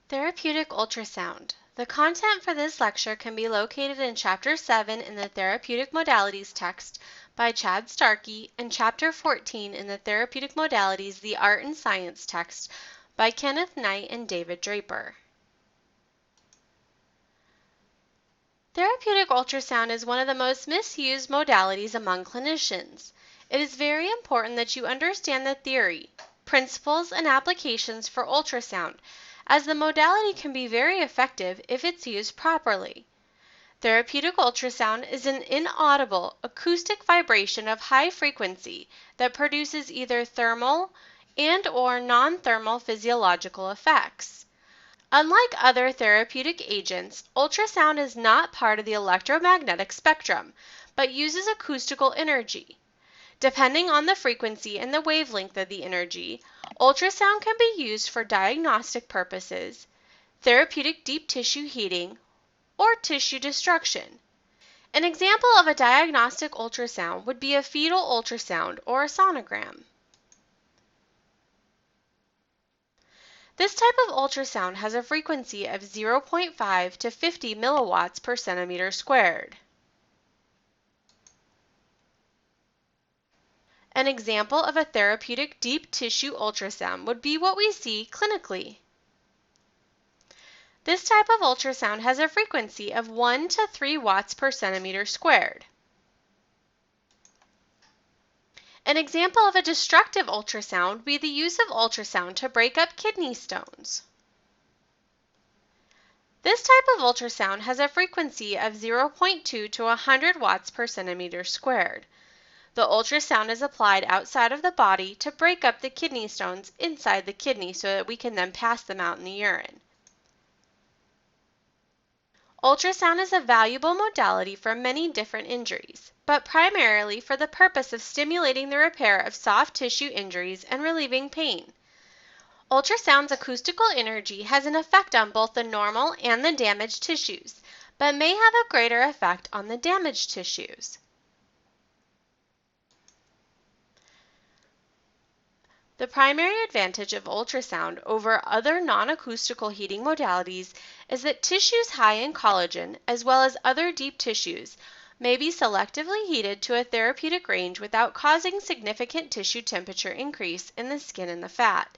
Therapeutic ultrasound. The content for this lecture can be located in Chapter 7 in the Therapeutic Modalities text by Chad Starkey and Chapter 14 in the Therapeutic Modalities, the Art and Science text by Kenneth Knight and David Draper. Therapeutic ultrasound is one of the most misused modalities among clinicians. It is very important that you understand the theory, principles, and applications for ultrasound, as the modality can be very effective if it's used properly. Therapeutic ultrasound is an inaudible acoustic vibration of high frequency that produces either thermal and/or non-thermal physiological effects. Unlike other therapeutic agents, ultrasound is not part of the electromagnetic spectrum, but uses acoustical energy. Depending on the frequency and the wavelength of the energy, ultrasound can be used for diagnostic purposes, therapeutic deep tissue heating, or tissue destruction. An example of a diagnostic ultrasound would be a fetal ultrasound or a sonogram. This type of ultrasound has a frequency of 0.5 to 50 milliwatts per centimeter squared. An example of a therapeutic deep tissue ultrasound would be what we see clinically. This type of ultrasound has a frequency of 1 to 3 watts per centimeter squared. An example of a destructive ultrasound would be the use of ultrasound to break up kidney stones. This type of ultrasound has a frequency of 0.2 to 100 watts per centimeter squared. The ultrasound is applied outside of the body to break up the kidney stones inside the kidney so that we can then pass them out in the urine. Ultrasound is a valuable modality for many different injuries, but primarily for the purpose of stimulating the repair of soft tissue injuries and relieving pain. Ultrasound's acoustical energy has an effect on both the normal and the damaged tissues, but may have a greater effect on the damaged tissues. The primary advantage of ultrasound over other non-acoustical heating modalities is that tissues high in collagen, as well as other deep tissues, may be selectively heated to a therapeutic range without causing significant tissue temperature increase in the skin and the fat.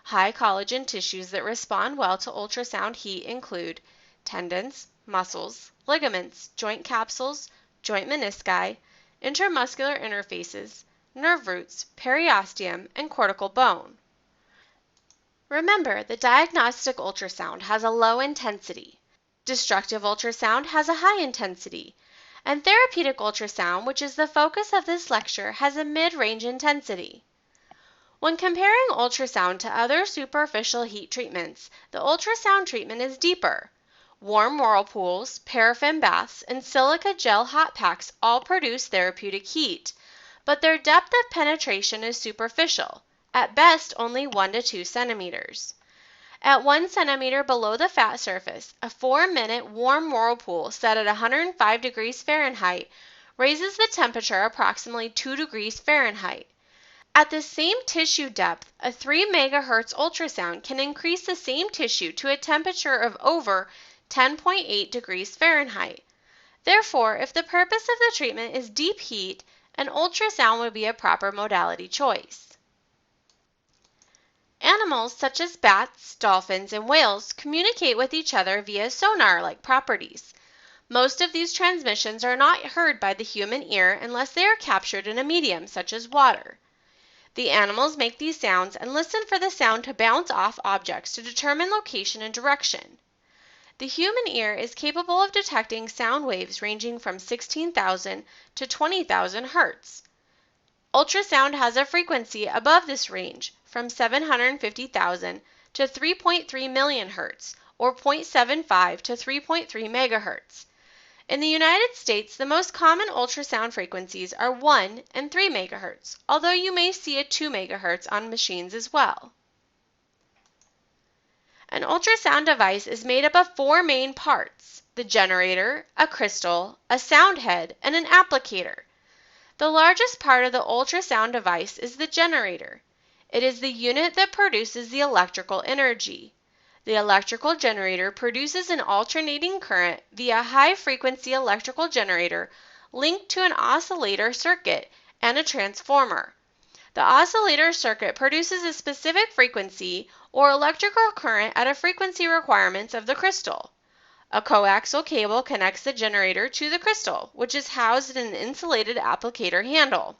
High collagen tissues that respond well to ultrasound heat include tendons, muscles, ligaments, joint capsules, joint menisci, intermuscular interfaces, nerve roots, periosteum, and cortical bone. Remember, the diagnostic ultrasound has a low intensity, destructive ultrasound has a high intensity, and therapeutic ultrasound, which is the focus of this lecture, has a mid-range intensity. When comparing ultrasound to other superficial heat treatments, the ultrasound treatment is deeper. Warm whirlpools, paraffin baths, and silica gel hot packs all produce therapeutic heat, but their depth of penetration is superficial, at best only 1 to 2 centimeters. At 1 centimeter below the fat surface, a 4-minute warm whirlpool set at 105 degrees Fahrenheit raises the temperature approximately 2 degrees Fahrenheit. At the same tissue depth, a 3 megahertz ultrasound can increase the same tissue to a temperature of over 10.8 degrees Fahrenheit. Therefore, if the purpose of the treatment is deep heat, an ultrasound would be a proper modality choice. Animals such as bats, dolphins, and whales communicate with each other via sonar-like properties. Most of these transmissions are not heard by the human ear unless they are captured in a medium such as water. The animals make these sounds and listen for the sound to bounce off objects to determine location and direction. The human ear is capable of detecting sound waves ranging from 16,000 to 20,000 Hz. Ultrasound has a frequency above this range from 750,000 to 3.3 million Hz, or 0.75 to 3.3 MHz. In the United States, the most common ultrasound frequencies are 1 and 3 MHz, although you may see a 2 MHz on machines as well. An ultrasound device is made up of 4 main parts: the generator, a crystal, a sound head, and an applicator. The largest part of the ultrasound device is the generator. It is the unit that produces the electrical energy. The electrical generator produces an alternating current via high-frequency electrical generator linked to an oscillator circuit and a transformer. The oscillator circuit produces a specific frequency or electrical current at a frequency requirements of the crystal. A coaxial cable connects the generator to the crystal, which is housed in an insulated applicator handle.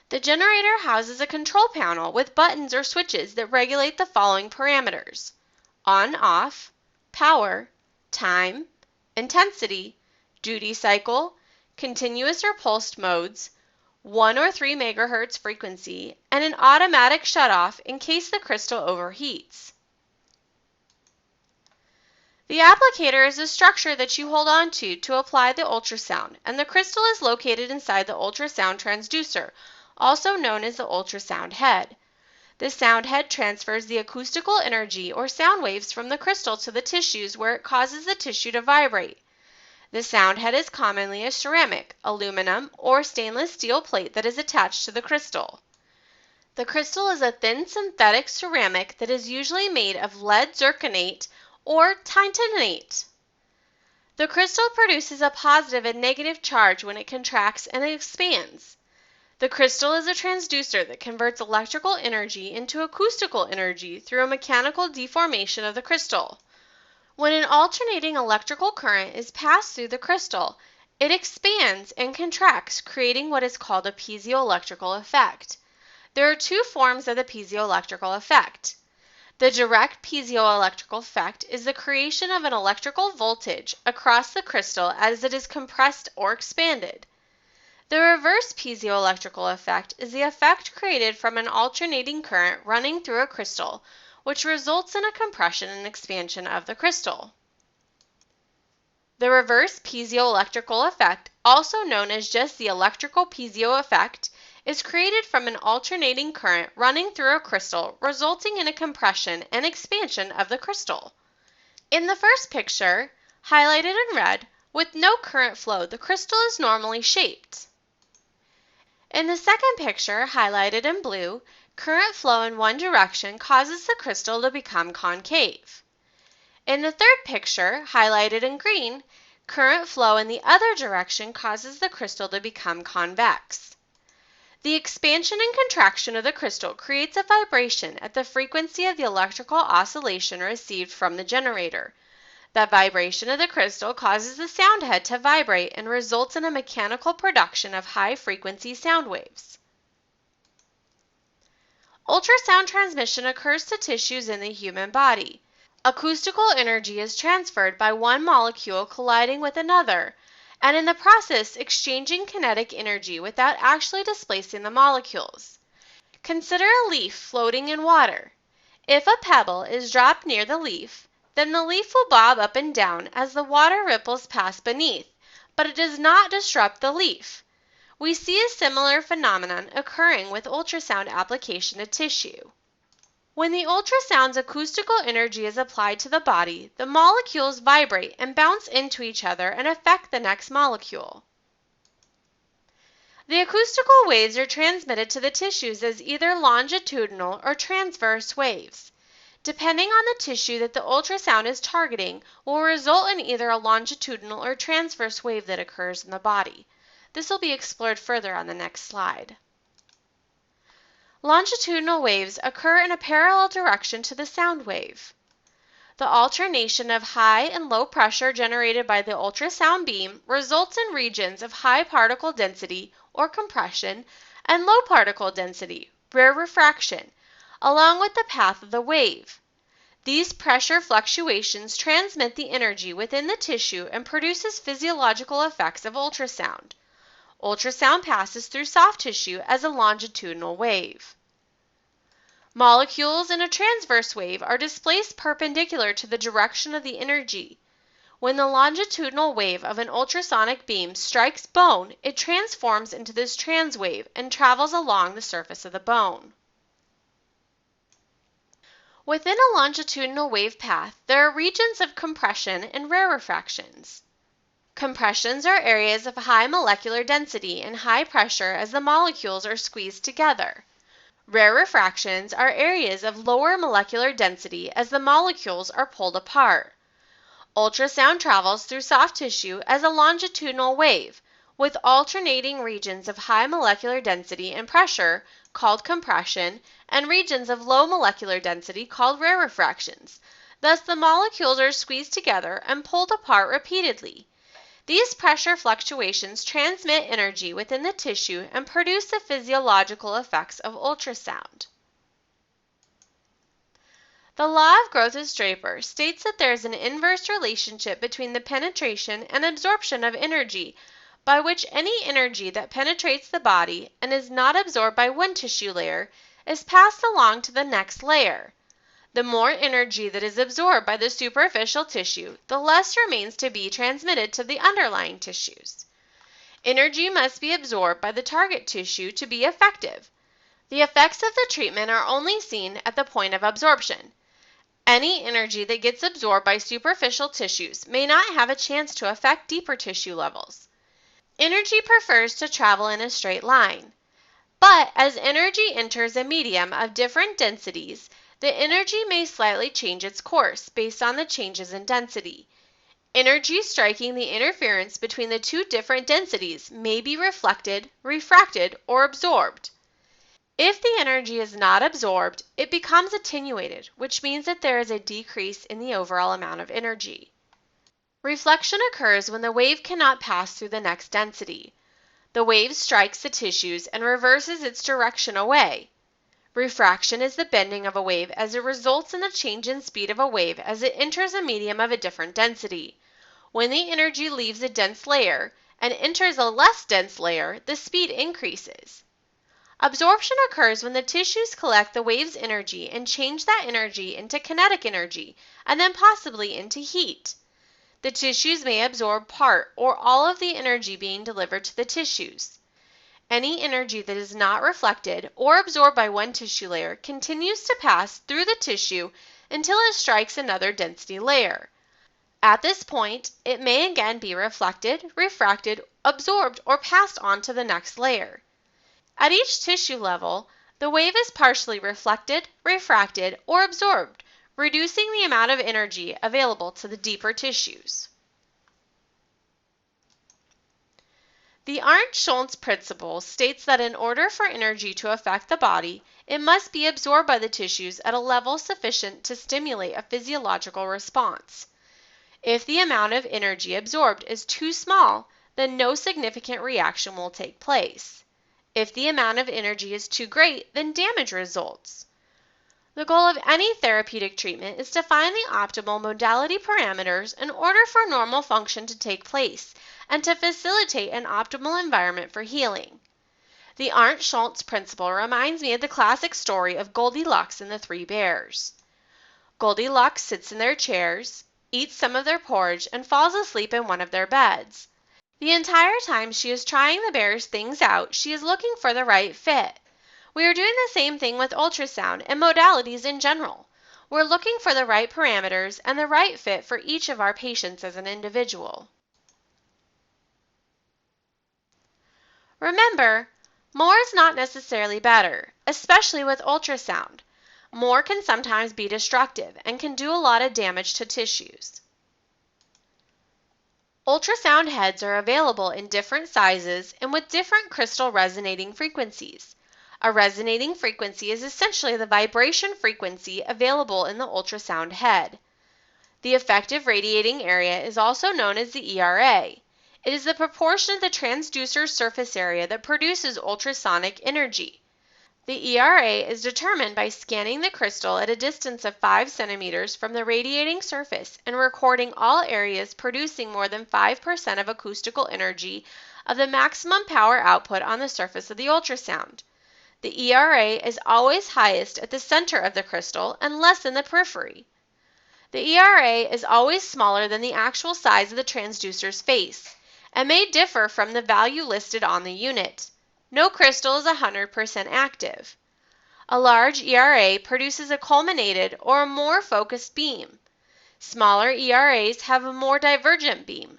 The generator houses a control panel with buttons or switches that regulate the following parameters: on/off, power, time, intensity, duty cycle, continuous or pulsed modes, 1 or 3 MHz frequency, and an automatic shutoff in case the crystal overheats. The applicator is a structure that you hold on to apply the ultrasound, and the crystal is located inside the ultrasound transducer, also known as the ultrasound head. The sound head transfers the acoustical energy or sound waves from the crystal to the tissues where it causes the tissue to vibrate. The sound head is commonly a ceramic, aluminum, or stainless steel plate that is attached to the crystal. The crystal is a thin synthetic ceramic that is usually made of lead zirconate or titanate. The crystal produces a positive and negative charge when it contracts and expands. The crystal is a transducer that converts electrical energy into acoustical energy through a mechanical deformation of the crystal. When an alternating electrical current is passed through the crystal, it expands and contracts, creating what is called a piezoelectrical effect. There are two forms of the piezoelectrical effect. The direct piezoelectrical effect is the creation of an electrical voltage across the crystal as it is compressed or expanded. The reverse piezoelectrical effect is the effect created from an alternating current running through a crystal, which results in a compression and expansion of the crystal. The reverse piezoelectrical effect, also known as just the electrical piezo effect, is created from an alternating current running through a crystal, resulting in a compression and expansion of the crystal. In the first picture, highlighted in red, with no current flow, the crystal is normally shaped. In the second picture, highlighted in blue, current flow in one direction causes the crystal to become concave. In the third picture, highlighted in green, current flow in the other direction causes the crystal to become convex. The expansion and contraction of the crystal creates a vibration at the frequency of the electrical oscillation received from the generator. That vibration of the crystal causes the sound head to vibrate and results in a mechanical production of high-frequency sound waves. Ultrasound transmission occurs to tissues in the human body. Acoustical energy is transferred by one molecule colliding with another, and in the process exchanging kinetic energy without actually displacing the molecules. Consider a leaf floating in water. If a pebble is dropped near the leaf, then the leaf will bob up and down as the water ripples past beneath, but it does not disrupt the leaf. We see a similar phenomenon occurring with ultrasound application to tissue. When the ultrasound's acoustical energy is applied to the body, the molecules vibrate and bounce into each other and affect the next molecule. The acoustical waves are transmitted to the tissues as either longitudinal or transverse waves. Depending on the tissue that the ultrasound is targeting, will result in either a longitudinal or transverse wave that occurs in the body. This will be explored further on the next slide. Longitudinal waves occur in a parallel direction to the sound wave. The alternation of high and low pressure generated by the ultrasound beam results in regions of high particle density or compression and low particle density, rarefraction, along with the path of the wave. These pressure fluctuations transmit the energy within the tissue and produces physiological effects of ultrasound. Ultrasound passes through soft tissue as a longitudinal wave. Molecules in a transverse wave are displaced perpendicular to the direction of the energy. When the longitudinal wave of an ultrasonic beam strikes bone, it transforms into this transwave and travels along the surface of the bone. Within a longitudinal wave path, there are regions of compression and rarefactions. Compressions are areas of high molecular density and high pressure as the molecules are squeezed together. Rare refractions are areas of lower molecular density as the molecules are pulled apart. Ultrasound travels through soft tissue as a longitudinal wave, with alternating regions of high molecular density and pressure, called compression, and regions of low molecular density called rare refractions. Thus, the molecules are squeezed together and pulled apart repeatedly. These pressure fluctuations transmit energy within the tissue and produce the physiological effects of ultrasound. The law of Grotthus-Draper states that there is an inverse relationship between the penetration and absorption of energy, by which any energy that penetrates the body and is not absorbed by one tissue layer is passed along to the next layer. The more energy that is absorbed by the superficial tissue, the less remains to be transmitted to the underlying tissues. Energy must be absorbed by the target tissue to be effective. The effects of the treatment are only seen at the point of absorption. Any energy that gets absorbed by superficial tissues may not have a chance to affect deeper tissue levels. Energy prefers to travel in a straight line, but as energy enters a medium of different densities, the energy may slightly change its course based on the changes in density. Energy striking the interference between the two different densities may be reflected, refracted, or absorbed. If the energy is not absorbed, it becomes attenuated, which means that there is a decrease in the overall amount of energy. Reflection occurs when the wave cannot pass through the next density. The wave strikes the tissues and reverses its direction away. Refraction is the bending of a wave as it results in the change in speed of a wave as it enters a medium of a different density. When the energy leaves a dense layer and enters a less dense layer, the speed increases. Absorption occurs when the tissues collect the wave's energy and change that energy into kinetic energy and then possibly into heat. The tissues may absorb part or all of the energy being delivered to the tissues. Any energy that is not reflected or absorbed by one tissue layer continues to pass through the tissue until it strikes another density layer. At this point, it may again be reflected, refracted, absorbed, or passed on to the next layer. At each tissue level, the wave is partially reflected, refracted, or absorbed, reducing the amount of energy available to the deeper tissues. The Arndt-Shultz Principle states that in order for energy to affect the body, it must be absorbed by the tissues at a level sufficient to stimulate a physiological response. If the amount of energy absorbed is too small, then no significant reaction will take place. If the amount of energy is too great, then damage results. The goal of any therapeutic treatment is to find the optimal modality parameters in order for normal function to take place and to facilitate an optimal environment for healing. The Arndt-Shultz Principle reminds me of the classic story of Goldilocks and the Three Bears. Goldilocks sits in their chairs, eats some of their porridge, and falls asleep in one of their beds. The entire time she is trying the bears' things out, she is looking for the right fit. We are doing the same thing with ultrasound and modalities in general. We're looking for the right parameters and the right fit for each of our patients as an individual. Remember, more is not necessarily better, especially with ultrasound. More can sometimes be destructive and can do a lot of damage to tissues. Ultrasound heads are available in different sizes and with different crystal resonating frequencies. A resonating frequency is essentially the vibration frequency available in the ultrasound head. The effective radiating area is also known as the ERA. It is the proportion of the transducer's surface area that produces ultrasonic energy. The ERA is determined by scanning the crystal at a distance of 5 centimeters from the radiating surface and recording all areas producing more than 5% of acoustical energy of the maximum power output on the surface of the ultrasound. The ERA is always highest at the center of the crystal and less in the periphery. The ERA is always smaller than the actual size of the transducer's face and may differ from the value listed on the unit. No crystal is 100% active. A large ERA produces a culminated or a more focused beam. Smaller ERAs have a more divergent beam.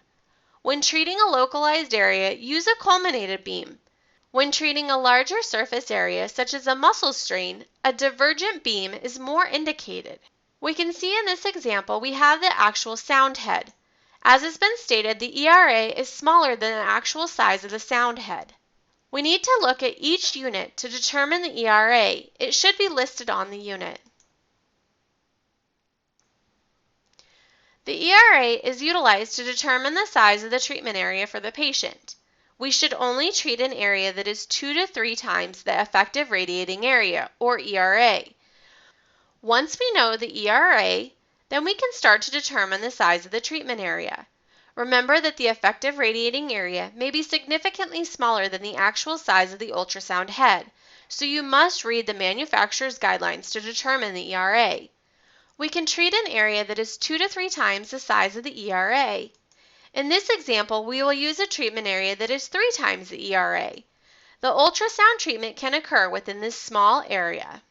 When treating a localized area, use a culminated beam. When treating a larger surface area, such as a muscle strain, a divergent beam is more indicated. We can see in this example we have the actual sound head. As has been stated, the ERA is smaller than the actual size of the sound head. We need to look at each unit to determine the ERA. It should be listed on the unit. The ERA is utilized to determine the size of the treatment area for the patient. We should only treat an area that is 2 to 3 times the effective radiating area, or ERA. Once we know the ERA, then we can start to determine the size of the treatment area. Remember that the effective radiating area may be significantly smaller than the actual size of the ultrasound head, so you must read the manufacturer's guidelines to determine the ERA. We can treat an area that is 2 to 3 times the size of the ERA. In this example, we will use a treatment area that is 3 times the ERA. The ultrasound treatment can occur within this small area.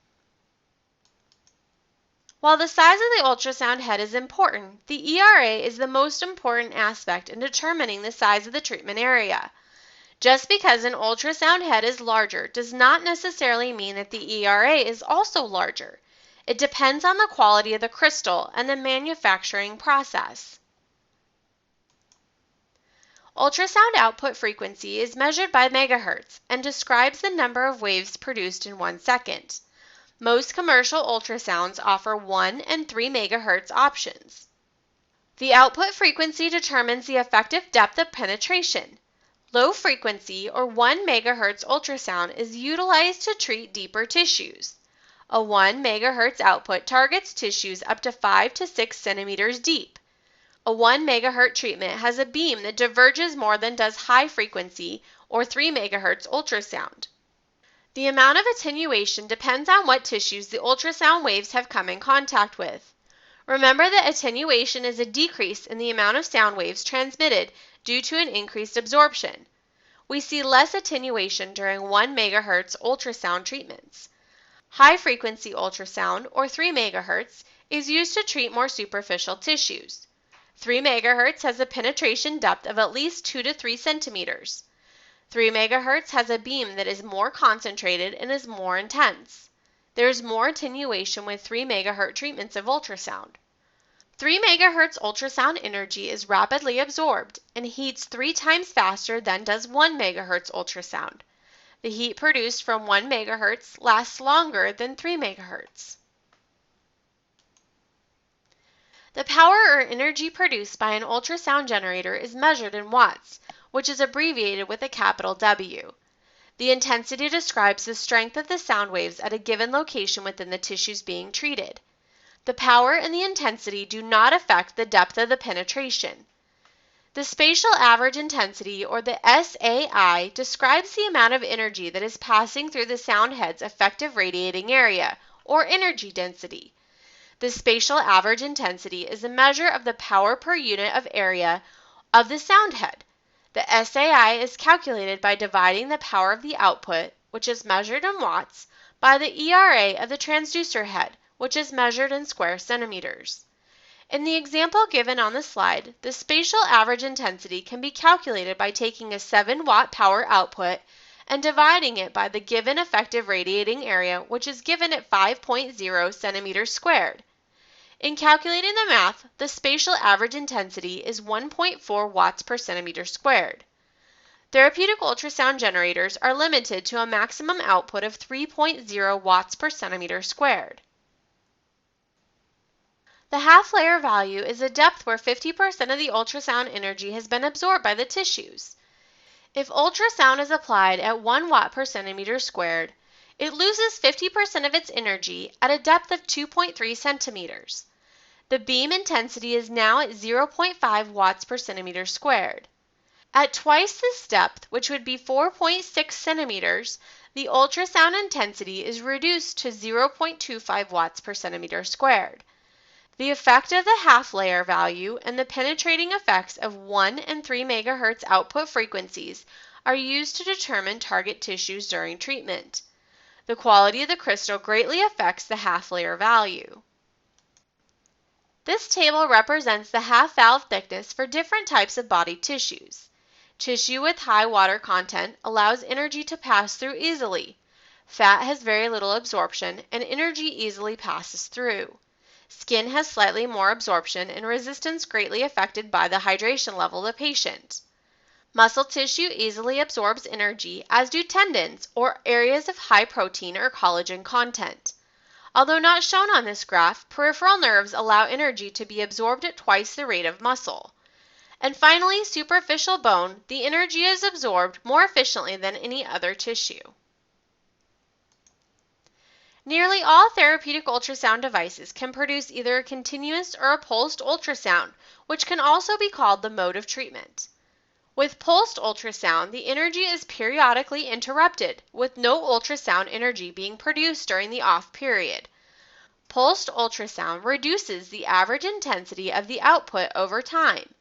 While the size of the ultrasound head is important, the ERA is the most important aspect in determining the size of the treatment area. Just because an ultrasound head is larger does not necessarily mean that the ERA is also larger. It depends on the quality of the crystal and the manufacturing process. Ultrasound output frequency is measured by megahertz and describes the number of waves produced in 1 second. Most commercial ultrasounds offer 1 and 3 megahertz options. The output frequency determines the effective depth of penetration. Low frequency or 1 megahertz ultrasound is utilized to treat deeper tissues. A 1 megahertz output targets tissues up to 5 to 6 centimeters deep. A 1 megahertz treatment has a beam that diverges more than does high frequency or 3 megahertz ultrasound. The amount of attenuation depends on what tissues the ultrasound waves have come in contact with. Remember that attenuation is a decrease in the amount of sound waves transmitted due to an increased absorption. We see less attenuation during 1 megahertz ultrasound treatments. High-frequency ultrasound, or 3 megahertz, is used to treat more superficial tissues. 3 megahertz has a penetration depth of at least 2 to 3 centimeters. 3 megahertz has a beam that is more concentrated and is more intense. There is more attenuation with 3 megahertz treatments of ultrasound. 3 megahertz ultrasound energy is rapidly absorbed and heats 3 times faster than does 1 megahertz ultrasound. The heat produced from 1 megahertz lasts longer than 3 megahertz. The power or energy produced by an ultrasound generator is measured in watts, which is abbreviated with a capital W. The intensity describes the strength of the sound waves at a given location within the tissues being treated. The power and the intensity do not affect the depth of the penetration. The spatial average intensity, or the SAI, describes the amount of energy that is passing through the sound head's effective radiating area, or energy density. The spatial average intensity is a measure of the power per unit of area of the sound head. The SAI is calculated by dividing the power of the output, which is measured in watts, by the ERA of the transducer head, which is measured in square centimeters. In the example given on the slide, the spatial average intensity can be calculated by taking a 7-watt power output and dividing it by the given effective radiating area, which is given at 5.0 centimeters squared. In calculating the math, the spatial average intensity is 1.4 watts per centimeter squared. Therapeutic ultrasound generators are limited to a maximum output of 3.0 watts per centimeter squared. The half-layer value is a depth where 50% of the ultrasound energy has been absorbed by the tissues. If ultrasound is applied at 1 watt per centimeter squared, it loses 50% of its energy at a depth of 2.3 centimeters. The beam intensity is now at 0.5 watts per centimeter squared. At twice this depth, which would be 4.6 centimeters, the ultrasound intensity is reduced to 0.25 watts per centimeter squared. The effect of the half-layer value and the penetrating effects of 1 and 3 megahertz output frequencies are used to determine target tissues during treatment. The quality of the crystal greatly affects the half-layer value. This table represents the half-valve thickness for different types of body tissues. Tissue with high water content allows energy to pass through easily. Fat has very little absorption and energy easily passes through. Skin has slightly more absorption and resistance greatly affected by the hydration level of the patient. Muscle tissue easily absorbs energy, as do tendons or areas of high protein or collagen content. Although not shown on this graph, peripheral nerves allow energy to be absorbed at twice the rate of muscle. And finally, superficial bone, the energy is absorbed more efficiently than any other tissue. Nearly all therapeutic ultrasound devices can produce either a continuous or a pulsed ultrasound, which can also be called the mode of treatment. With pulsed ultrasound, the energy is periodically interrupted, with no ultrasound energy being produced during the off period. Pulsed ultrasound reduces the average intensity of the output over time.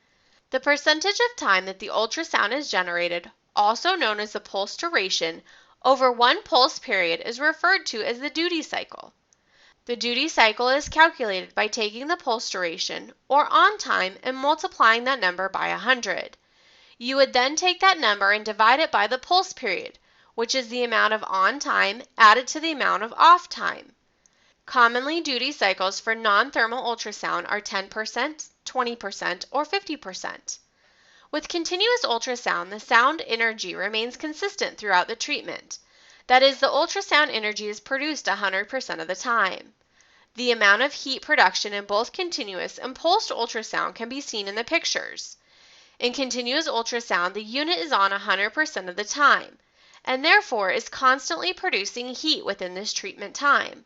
The percentage of time that the ultrasound is generated, also known as the pulse duration, over one pulse period is referred to as the duty cycle. The duty cycle is calculated by taking the pulse duration, or on time, and multiplying that number by 100. You would then take that number and divide it by the pulse period, which is the amount of on time added to the amount of off time. Commonly, duty cycles for non-thermal ultrasound are 10%, 20%, or 50%. With continuous ultrasound, the sound energy remains consistent throughout the treatment. That is, the ultrasound energy is produced 100% of the time. The amount of heat production in both continuous and pulsed ultrasound can be seen in the pictures. In continuous ultrasound, the unit is on 100% of the time, and therefore is constantly producing heat within this treatment time.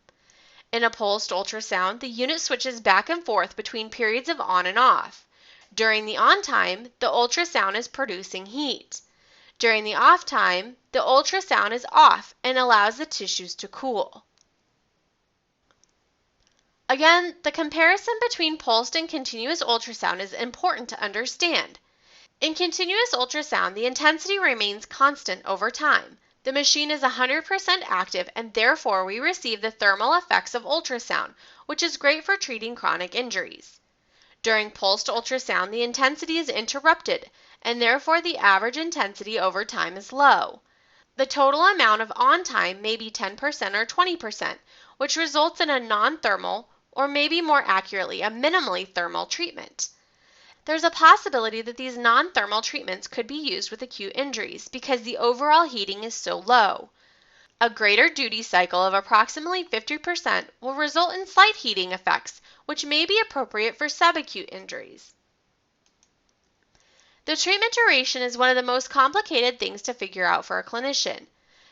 In a pulsed ultrasound, the unit switches back and forth between periods of on and off. During the on time, the ultrasound is producing heat. During the off time, the ultrasound is off and allows the tissues to cool. Again, the comparison between pulsed and continuous ultrasound is important to understand. In continuous ultrasound, the intensity remains constant over time. The machine is 100% active, and therefore we receive the thermal effects of ultrasound, which is great for treating chronic injuries. During pulsed ultrasound, the intensity is interrupted, and therefore the average intensity over time is low. The total amount of on time may be 10% or 20%, which results in a non-thermal, or maybe more accurately, a minimally thermal treatment. There's a possibility that these non-thermal treatments could be used with acute injuries because the overall heating is so low. A greater duty cycle of approximately 50% will result in slight heating effects, which may be appropriate for subacute injuries. The treatment duration is one of the most complicated things to figure out for a clinician.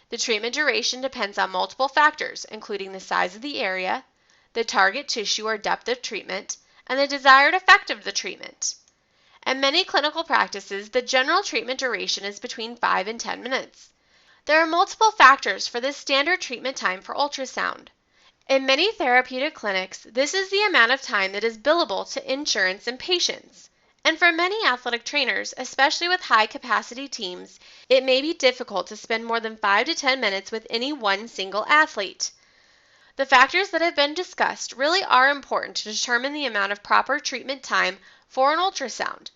The treatment duration depends on multiple factors, including the size of the area, the target tissue or depth of treatment, and the desired effect of the treatment. In many clinical practices, the general treatment duration is between 5 and 10 minutes. There are multiple factors for this standard treatment time for ultrasound. In many therapeutic clinics, this is the amount of time that is billable to insurance and patients. And for many athletic trainers, especially with high-capacity teams, it may be difficult to spend more than 5 to 10 minutes with any one single athlete. The factors that have been discussed really are important to determine the amount of proper treatment time for an ultrasound.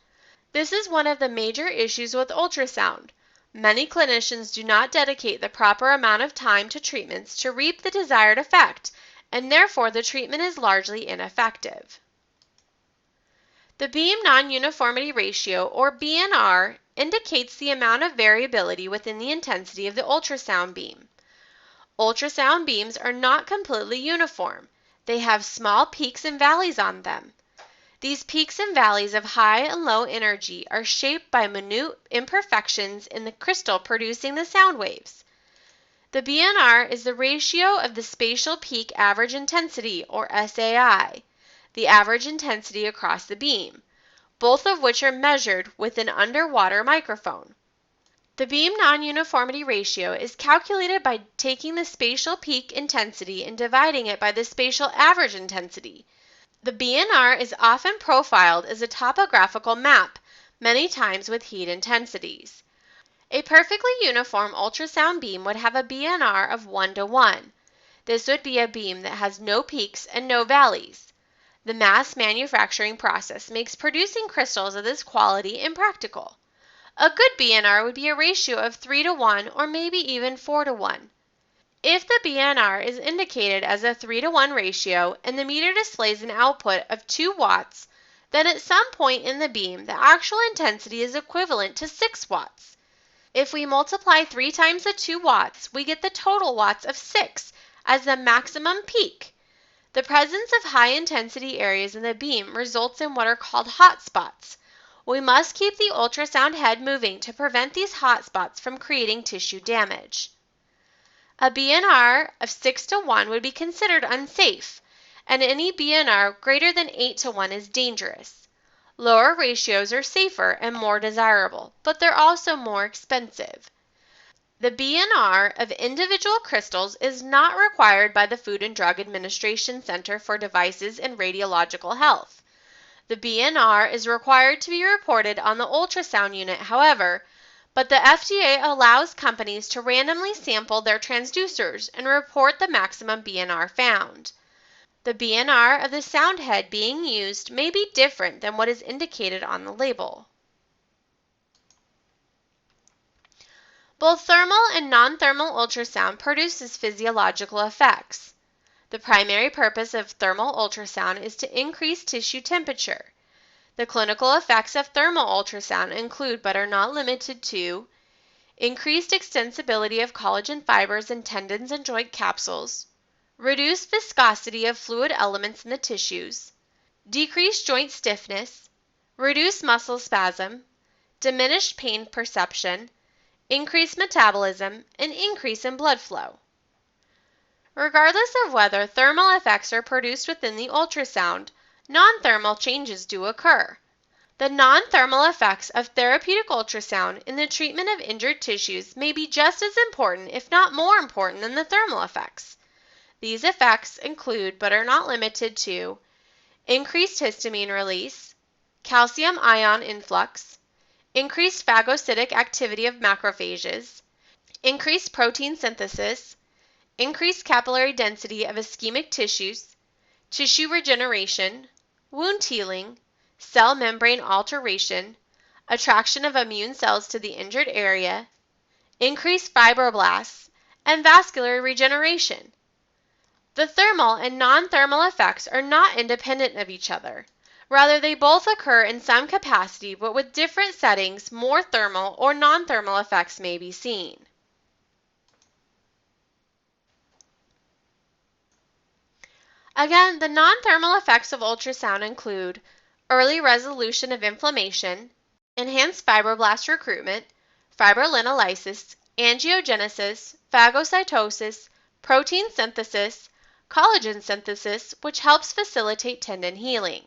This is one of the major issues with ultrasound. Many clinicians do not dedicate the proper amount of time to treatments to reap the desired effect, and therefore the treatment is largely ineffective. The beam non-uniformity ratio, or BNR, indicates the amount of variability within the intensity of the ultrasound beam. Ultrasound beams are not completely uniform. They have small peaks and valleys on them. These peaks and valleys of high and low energy are shaped by minute imperfections in the crystal producing the sound waves. The BNR is the ratio of the spatial peak average intensity, or SAI, the average intensity across the beam, both of which are measured with an underwater microphone. The beam non-uniformity ratio is calculated by taking the spatial peak intensity and dividing it by the spatial average intensity. The BNR is often profiled as a topographical map, many times with heat intensities. A perfectly uniform ultrasound beam would have a BNR of 1:1. This would be a beam that has no peaks and no valleys. The mass manufacturing process makes producing crystals of this quality impractical. A good BNR would be a ratio of 3:1 or maybe even 4:1. If the BNR is indicated as a 3:1 ratio and the meter displays an output of 2 watts, then at some point in the beam the actual intensity is equivalent to 6 watts. If we multiply 3 times the 2 watts, we get the total watts of 6 as the maximum peak. The presence of high-intensity areas in the beam results in what are called hot spots. We must keep the ultrasound head moving to prevent these hot spots from creating tissue damage. A BNR of 6:1 would be considered unsafe, and any BNR greater than 8:1 is dangerous. Lower ratios are safer and more desirable, but they're also more expensive. The BNR of individual crystals is not required by the Food and Drug Administration Center for Devices and Radiological Health. The BNR is required to be reported on the ultrasound unit, however, but the FDA allows companies to randomly sample their transducers and report the maximum BNR found. The BNR of the sound head being used may be different than what is indicated on the label. Both thermal and non-thermal ultrasound produces physiological effects. The primary purpose of thermal ultrasound is to increase tissue temperature. The clinical effects of thermal ultrasound include, but are not limited to, increased extensibility of collagen fibers in tendons and joint capsules, reduced viscosity of fluid elements in the tissues, decreased joint stiffness, reduced muscle spasm, diminished pain perception, increased metabolism, and increase in blood flow. Regardless of whether thermal effects are produced within the ultrasound, non-thermal changes do occur. The non-thermal effects of therapeutic ultrasound in the treatment of injured tissues may be just as important, if not more important, than the thermal effects. These effects include, but are not limited to, increased histamine release, calcium ion influx, increased phagocytic activity of macrophages, increased protein synthesis, increased capillary density of ischemic tissues, tissue regeneration, wound healing, cell membrane alteration, attraction of immune cells to the injured area, increased fibroblasts, and vascular regeneration. The thermal and non-thermal effects are not independent of each other. Rather, they both occur in some capacity, but with different settings, more thermal or non-thermal effects may be seen. Again, the non-thermal effects of ultrasound include early resolution of inflammation, enhanced fibroblast recruitment, fibrinolysis, angiogenesis, phagocytosis, protein synthesis, collagen synthesis, which helps facilitate tendon healing.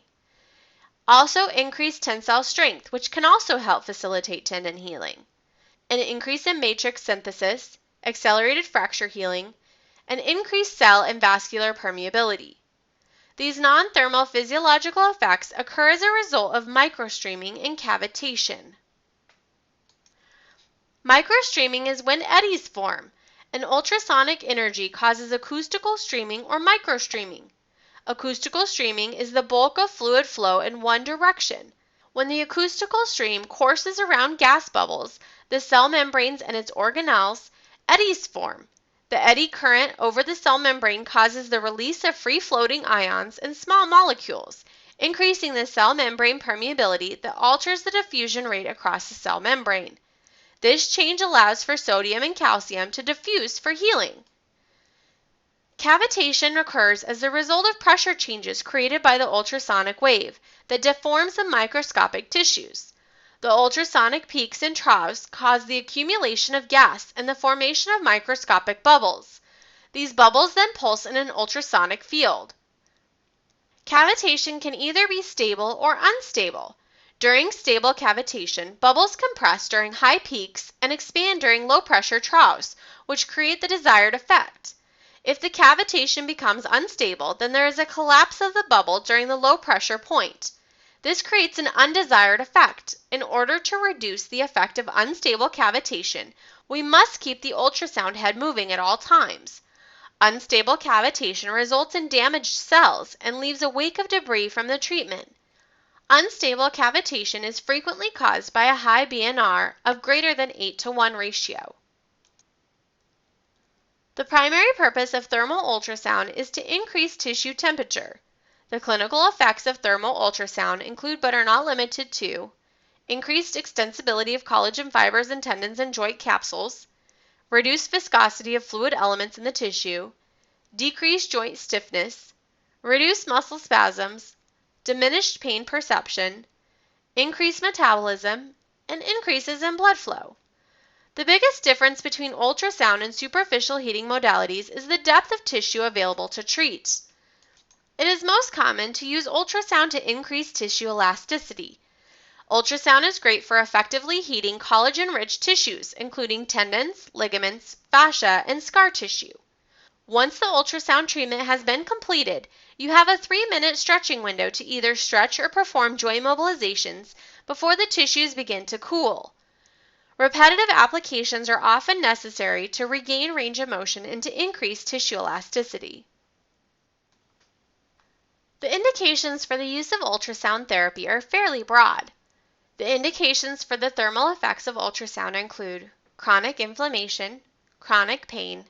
Also, increased tensile strength, which can also help facilitate tendon healing. An increase in matrix synthesis, accelerated fracture healing, and increased cell and vascular permeability. These non-thermal physiological effects occur as a result of microstreaming and cavitation. Microstreaming is when eddies form, and ultrasonic energy causes acoustical streaming or microstreaming. Acoustical streaming is the bulk of fluid flow in one direction. When the acoustical stream courses around gas bubbles, the cell membranes and its organelles, eddies form. The eddy current over the cell membrane causes the release of free-floating ions and small molecules, increasing the cell membrane permeability that alters the diffusion rate across the cell membrane. This change allows for sodium and calcium to diffuse for healing. Cavitation occurs as a result of pressure changes created by the ultrasonic wave that deforms the microscopic tissues. The ultrasonic peaks and troughs cause the accumulation of gas and the formation of microscopic bubbles. These bubbles then pulse in an ultrasonic field. Cavitation can either be stable or unstable. During stable cavitation, bubbles compress during high peaks and expand during low-pressure troughs, which create the desired effect. If the cavitation becomes unstable, then there is a collapse of the bubble during the low-pressure point. This creates an undesired effect. In order to reduce the effect of unstable cavitation, we must keep the ultrasound head moving at all times. Unstable cavitation results in damaged cells and leaves a wake of debris from the treatment. Unstable cavitation is frequently caused by a high BNR of greater than 8:1 ratio. The primary purpose of thermal ultrasound is to increase tissue temperature. The clinical effects of thermal ultrasound include but are not limited to increased extensibility of collagen fibers and tendons and joint capsules, reduced viscosity of fluid elements in the tissue, decreased joint stiffness, reduced muscle spasms, diminished pain perception, increased metabolism, and increases in blood flow. The biggest difference between ultrasound and superficial heating modalities is the depth of tissue available to treat. It is most common to use ultrasound to increase tissue elasticity. Ultrasound is great for effectively heating collagen-rich tissues, including tendons, ligaments, fascia, and scar tissue. Once the ultrasound treatment has been completed, you have a 3-minute stretching window to either stretch or perform joint mobilizations before the tissues begin to cool. Repetitive applications are often necessary to regain range of motion and to increase tissue elasticity. The indications for the use of ultrasound therapy are fairly broad. The indications for the thermal effects of ultrasound include chronic inflammation, chronic pain,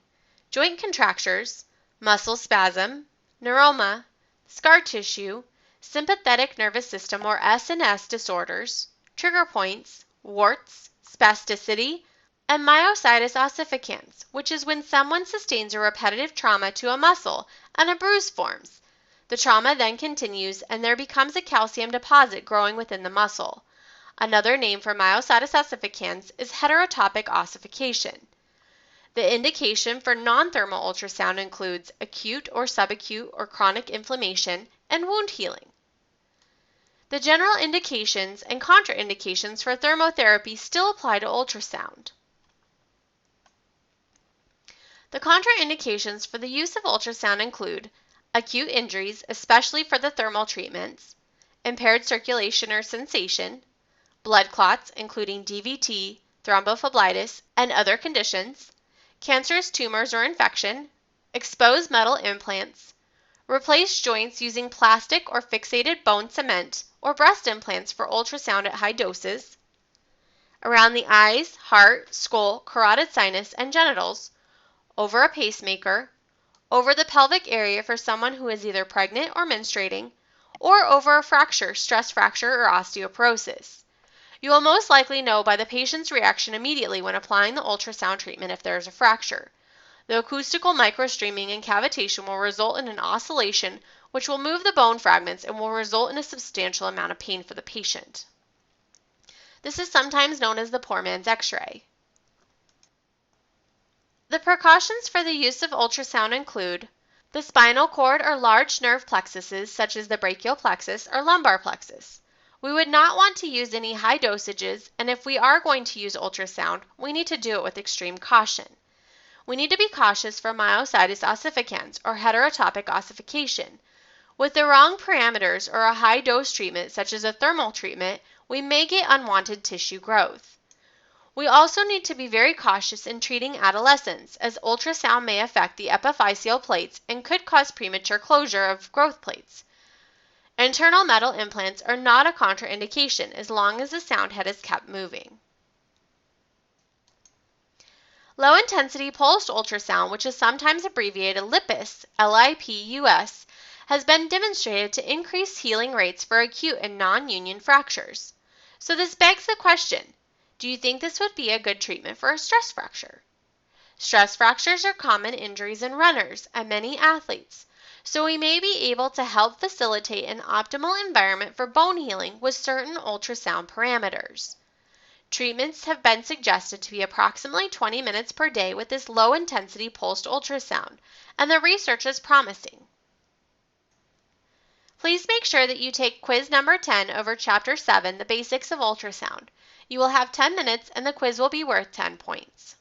joint contractures, muscle spasm, neuroma, scar tissue, sympathetic nervous system or SNS disorders, trigger points, warts, spasticity, and myositis ossificans, which is when someone sustains a repetitive trauma to a muscle and a bruise forms. The trauma then continues and there becomes a calcium deposit growing within the muscle. Another name for myositis ossificans is heterotopic ossification. The indication for non-thermal ultrasound includes acute or subacute or chronic inflammation and wound healing. The general indications and contraindications for thermotherapy still apply to ultrasound. The contraindications for the use of ultrasound include acute injuries, especially for the thermal treatments, impaired circulation or sensation, blood clots, including DVT, thrombophlebitis, and other conditions, cancerous tumors or infection, exposed metal implants, replace joints using plastic or fixated bone cement or breast implants for ultrasound at high doses, around the eyes, heart, skull, carotid sinus, and genitals, over a pacemaker, over the pelvic area for someone who is either pregnant or menstruating, or over a fracture, stress fracture, or osteoporosis. You will most likely know by the patient's reaction immediately when applying the ultrasound treatment if there is a fracture. The acoustical microstreaming and cavitation will result in an oscillation which will move the bone fragments and will result in a substantial amount of pain for the patient. This is sometimes known as the poor man's X-ray. The precautions for the use of ultrasound include the spinal cord or large nerve plexuses such as the brachial plexus or lumbar plexus. We would not want to use any high dosages, and if we are going to use ultrasound, we need to do it with extreme caution. We need to be cautious for myositis ossificans or heterotopic ossification. With the wrong parameters or a high dose treatment such as a thermal treatment, we may get unwanted tissue growth. We also need to be very cautious in treating adolescents, as ultrasound may affect the epiphyseal plates and could cause premature closure of growth plates. Internal metal implants are not a contraindication as long as the sound head is kept moving. Low-intensity pulsed ultrasound, which is sometimes abbreviated LIPUS, LIPUS, has been demonstrated to increase healing rates for acute and non-union fractures. So this begs the question, do you think this would be a good treatment for a stress fracture? Stress fractures are common injuries in runners and many athletes, so we may be able to help facilitate an optimal environment for bone healing with certain ultrasound parameters. Treatments have been suggested to be approximately 20 minutes per day with this low-intensity pulsed ultrasound, and the research is promising. Please make sure that you take quiz number 10 over Chapter 7, The Basics of Ultrasound. You will have 10 minutes and the quiz will be worth 10 points.